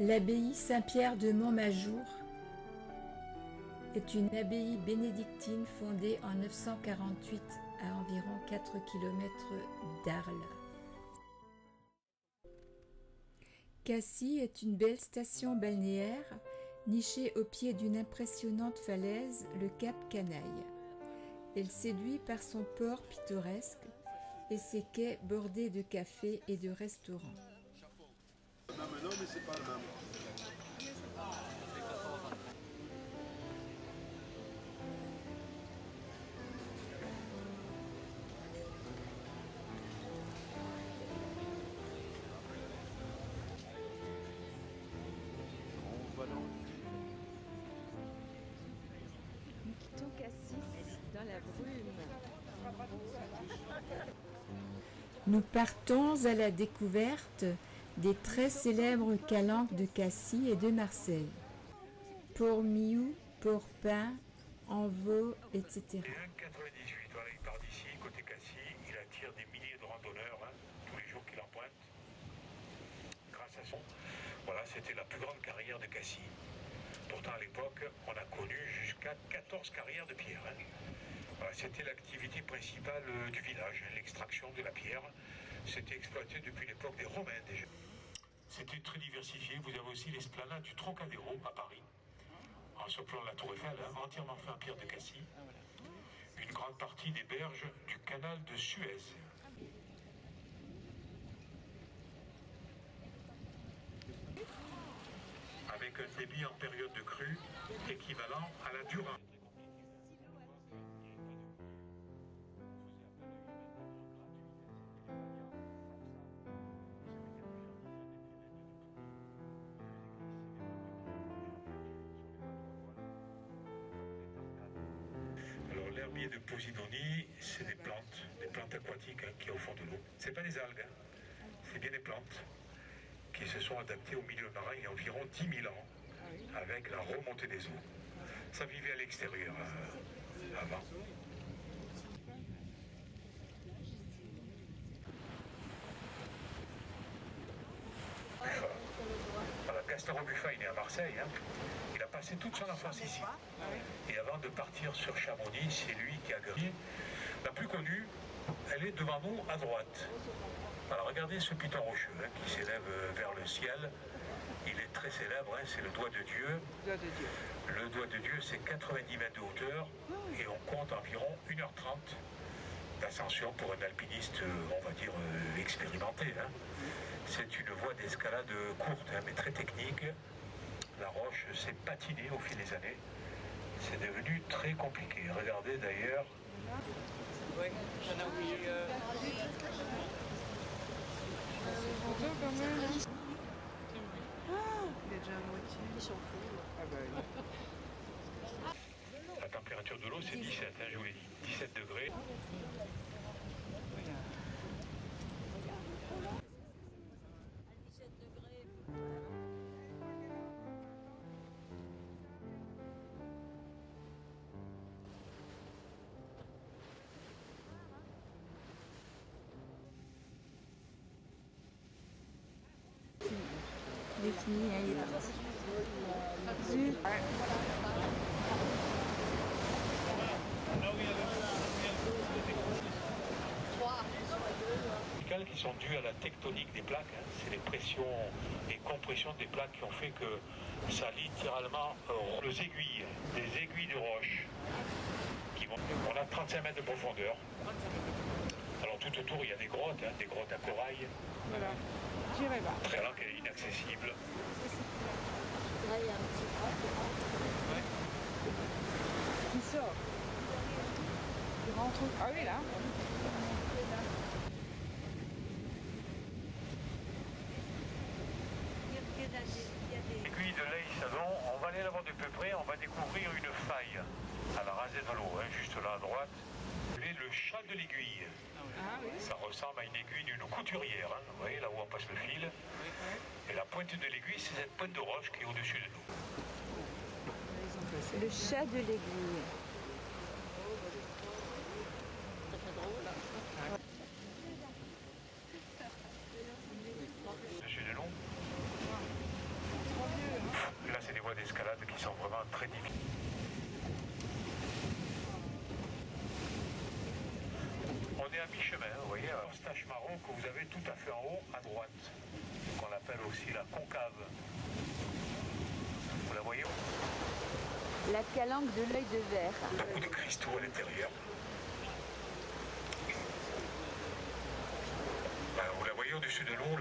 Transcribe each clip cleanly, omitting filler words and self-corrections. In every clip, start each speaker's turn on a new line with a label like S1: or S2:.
S1: L'abbaye Saint-Pierre de Montmajour est une abbaye bénédictine fondée en 948 à environ 4 km d'Arles. Cassis est une belle station balnéaire nichée au pied d'une impressionnante falaise, le cap Canaille. Elle séduit par son port pittoresque et ses quais bordés de cafés et de restaurants.
S2: Non, mais c'est pas le même.
S3: Nous quittons Cassis dans la brume.
S1: Nous partons à la découverte des très célèbres calanques de Cassis et de Marseille. Port-Miou, Port-Pin, Envaux, etc.
S4: Et 1,98, voilà, il part d'ici, côté Cassis, il attire des milliers de randonneurs, tous les jours qu'il en pointe. Grâce à son... Voilà, c'était la plus grande carrière de Cassis. Pourtant, à l'époque, on a connu jusqu'à 14 carrières de pierre. Voilà, c'était l'activité principale du village, l'extraction de la pierre. C'était exploité depuis l'époque des Romains déjà. C'était très diversifié. Vous avez aussi l'esplanade du Trocadéro à Paris, en surplomb de la Tour Eiffel, entièrement fait en pierre de Cassis. Une grande partie des berges du canal de Suez. Avec un débit en période de crue équivalent à la Dura. Alors l'herbier de Posidonie, c'est des plantes aquatiques qu'il y a au fond de l'eau. C'est pas des algues, c'est bien des plantes qui se sont adaptées au milieu marin il y a environ 10 000 ans, avec la remontée des eaux. Ça vivait à l'extérieur avant. Voilà, Castor Buffa, il est né à Marseille. Il a passé toute son enfance ici. Et avant de partir sur Chamonix, c'est lui qui a gagné. La plus connue, elle est devant nous à droite. Alors regardez ce piton rocheux qui s'élève vers le ciel. Il est très célèbre, c'est le doigt de Dieu. Le doigt de Dieu, c'est 90 mètres de hauteur et on compte environ 1h30 d'ascension pour un alpiniste, on va dire, expérimenté. C'est une voie d'escalade courte, mais très technique. La roche s'est patinée au fil des années. C'est devenu très compliqué. Regardez d'ailleurs.
S5: Oui, j'en ai oublié.
S3: Photo quand même.
S5: Il est déjà à moitié. Ils sont fous. Ah bah oui.
S4: La température de l'eau, c'est 17, je vous l'ai dit. 17 degrés.
S3: Il est fini, il est parti.
S4: Qui sont dues à la tectonique des plaques, c'est les pressions et compressions des plaques qui ont fait que ça littéralement les aiguilles, des aiguilles de roche qui vont, on a 35 mètres de profondeur. Alors tout autour il y a des grottes à corail.
S5: Voilà, j'irai voir.
S4: Très lent et inaccessible.
S3: Là, il y a un petit
S5: Qui sort. Il rentre. Ah oui, là.
S4: L'aiguille de l'Aïsadon, on va aller la voir de peu près, on va découvrir une faille à la rasée de l'eau, juste là à droite. Et le chat de l'aiguille.
S5: Ah oui.
S4: Ça ressemble à une aiguille d'une couturière, vous voyez là où on passe le fil. Et la pointe de l'aiguille, c'est cette pointe de roche qui est au-dessus de nous.
S3: Le chat de l'aiguille.
S4: Monsieur Delon. qui sont vraiment très difficiles. On est à mi-chemin, vous voyez, à Eustache marron que vous avez tout à fait en haut à droite, qu'on appelle aussi la concave. Vous la voyez?
S3: La calanque de l'œil de verre.
S4: Beaucoup de cristaux à l'intérieur. Vous la voyez au-dessus de l'eau,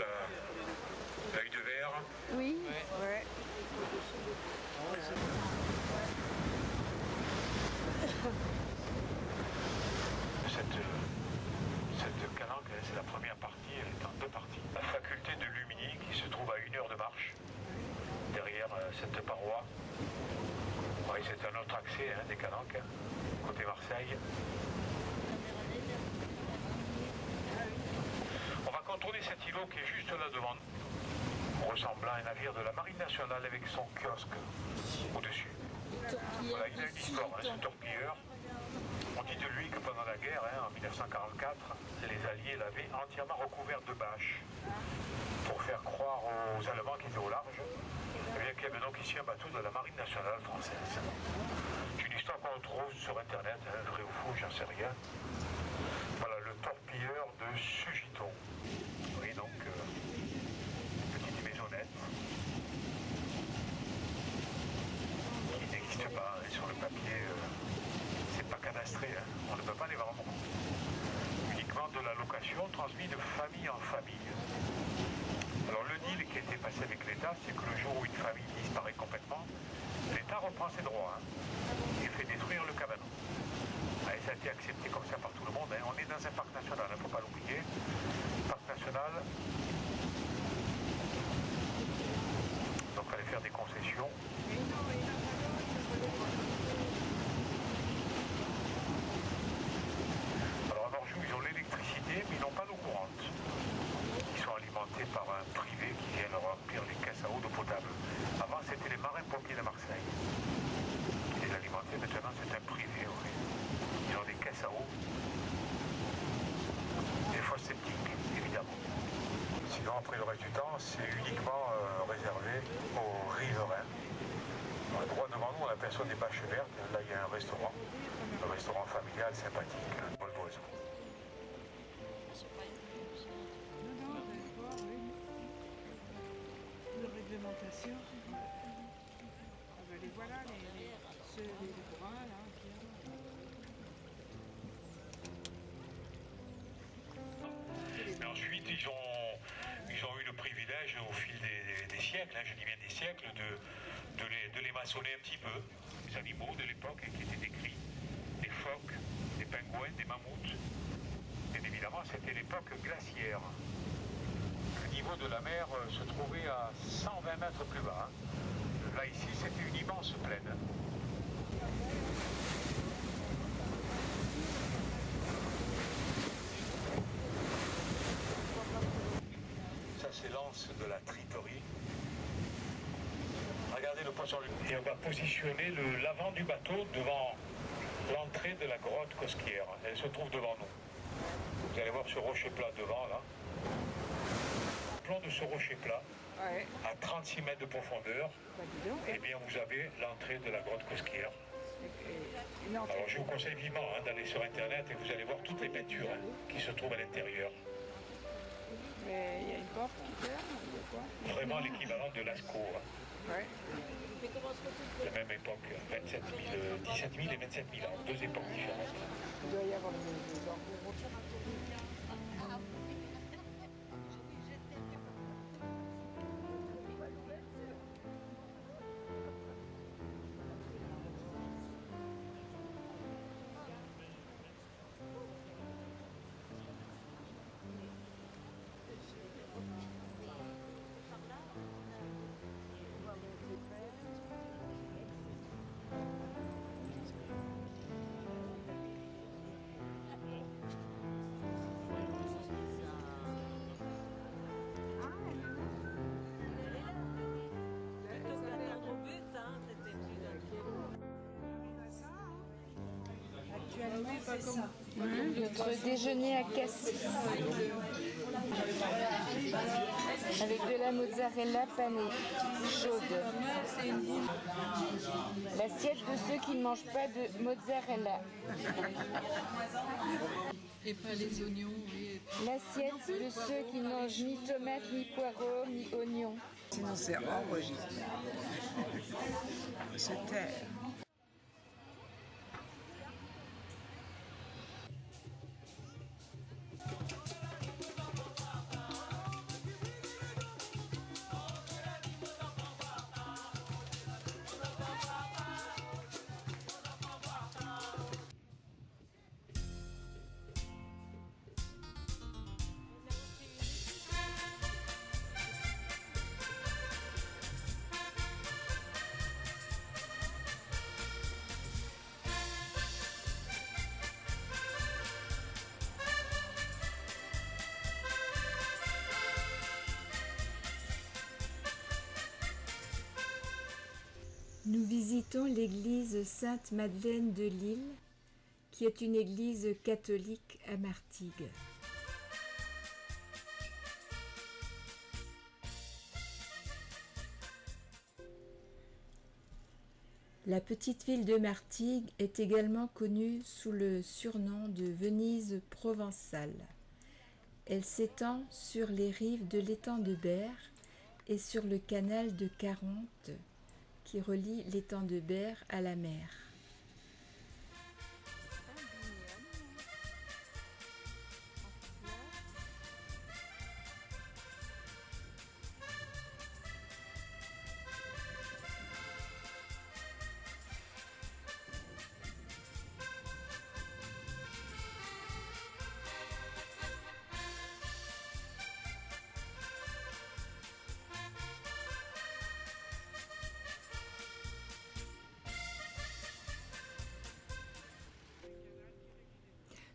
S4: l'œil de verre?
S3: Oui.
S5: Ouais.
S4: Cette calanque, c'est la première partie, elle est en deux parties. La faculté de Lumini qui se trouve à 1 heure de marche, derrière cette paroi. Oui, c'est un autre accès des calanques, côté Marseille. On va contourner cet îlot qui est juste là devant nous, ressemblant à un navire de la Marine nationale avec son kiosque au-dessus. Voilà, il a une histoire, ce torpilleur. On dit de lui que pendant la guerre, en 1944, les Alliés l'avaient entièrement recouvert de bâches pour faire croire aux Allemands qui étaient au large qu'il y avait donc ici un bateau de la Marine nationale française. C'est une histoire qu'on trouve sur Internet, vrai ou faux, j'en sais rien. Voilà, le torpilleur de Sugiton. Oui, donc, petite maisonnette qui n'existe pas sur le papier. C'est pas cadastré, on ne peut pas les vendre. Uniquement de la location transmise de famille en famille. Alors le deal qui a été passé avec l'État, c'est que le jour où une famille disparaît complètement, l'État reprend ses droits et fait détruire le cabanon. Et ça a été accepté comme ça par tout le monde. On est dans un parc national, il ne faut pas l'oublier. Parc national. Donc il fallait faire des concessions. Alors à Morjou, ils ont l'électricité, mais ils n'ont pas l'eau courante. Ils sont alimentés par un privé qui vient leur remplir les caisses à eau d'eau potable. Avant, c'était les marins-pompiers de Marseille. Ils les alimentaient, maintenant c'est un privé. Oui. Ils ont des caisses à eau. Des fosses septiques, évidemment. Sinon, après le reste du temps, c'est uniquement réservé aux riverains. Droit devant nous, on aperçoit des bâches vertes. Là, il y a un restaurant familial sympathique, vol d'oiseau.
S5: Non, d'accord, oui. De réglementation. Ah ben les voilà, les bruns là.
S4: Mais ensuite, ils ont eu le privilège au fil des siècles, je dis bien des siècles, de les maçonner un petit peu. Les animaux de l'époque qui étaient décrits, des phoques, des pingouins, des mammouths. Et évidemment, c'était l'époque glaciaire. Le niveau de la mer se trouvait à 120 mètres plus bas. Là, ici, c'était une immense plaine. Ça, c'est l'anse de la Tritorie. Regardez le poisson. Et on va positionner l'avant du bateau devant l'entrée de la grotte Cosquière. Elle se trouve devant nous. Vous allez voir ce rocher plat devant, là. Le plan de ce rocher plat,
S5: Ouais.
S4: à 36 mètres de profondeur,
S5: Bah, dis donc.
S4: eh bien, vous avez l'entrée de la grotte Cosquière. Alors, je vous conseille vivement d'aller sur Internet et vous allez voir toutes les peintures qui se trouvent à l'intérieur.
S5: Mais il y a une porte qui ferme, ou quoi?
S4: Vraiment l'équivalent de Lascaux.
S5: Ouais.
S4: La même époque, 17 000 et 27 000 ans, deux époques différentes.
S5: Il doit y avoir des arbres.
S3: Notre déjeuner à Cassis. Avec de la mozzarella panée, chaude. L'assiette de ceux qui ne mangent pas de mozzarella.
S6: Et pas les oignons, oui.
S3: L'assiette de ceux qui ne mangent ni tomates, ni poireaux, ni oignons.
S5: Sinon c'est enregistré. Se taire.
S1: Nous visitons l'église Sainte-Madeleine de Lille, qui est une église catholique à Martigues. La petite ville de Martigues est également connue sous le surnom de Venise provençale. Elle s'étend sur les rives de l'étang de Berre et sur le canal de Caronte, qui relie l'étang de Berre à la mer.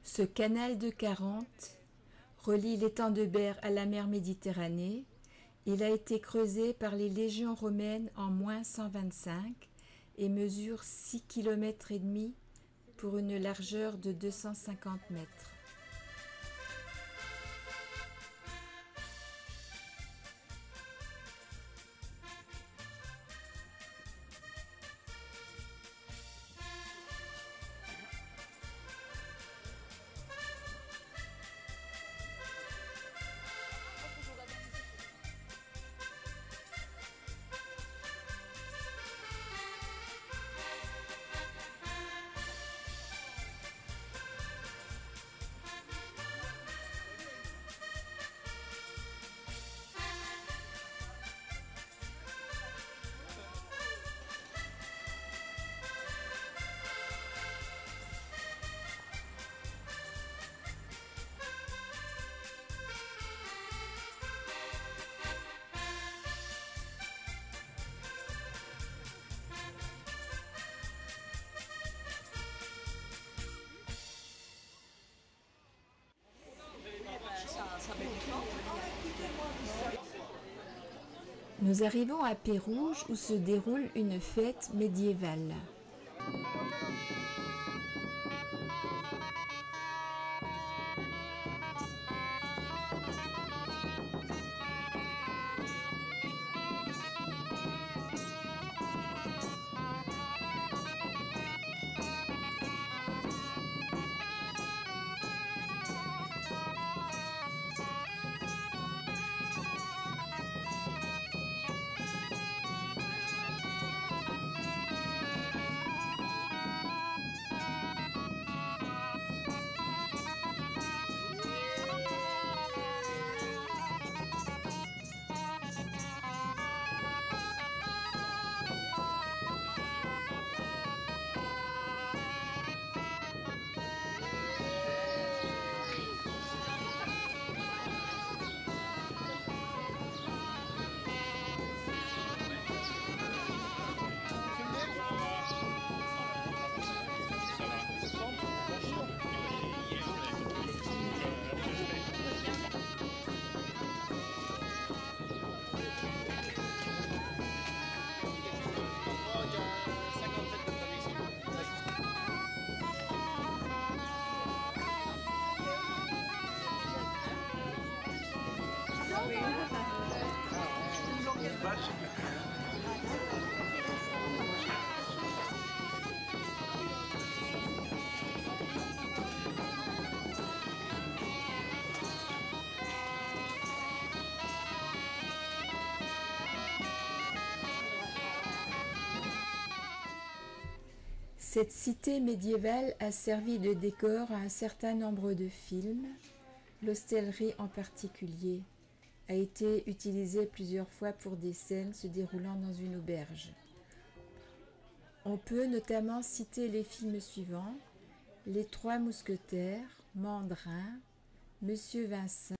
S1: Ce canal de Caronte relie l'étang de Berre à la mer Méditerranée. Il a été creusé par les légions romaines en -125 et mesure 6,5 km pour une largeur de 250 mètres. Nous arrivons à Pérouges où se déroule une fête médiévale. Cette cité médiévale a servi de décor à un certain nombre de films. L'hostellerie en particulier a été utilisée plusieurs fois pour des scènes se déroulant dans une auberge. On peut notamment citer les films suivants: Les Trois Mousquetaires, Mandrin, Monsieur Vincent,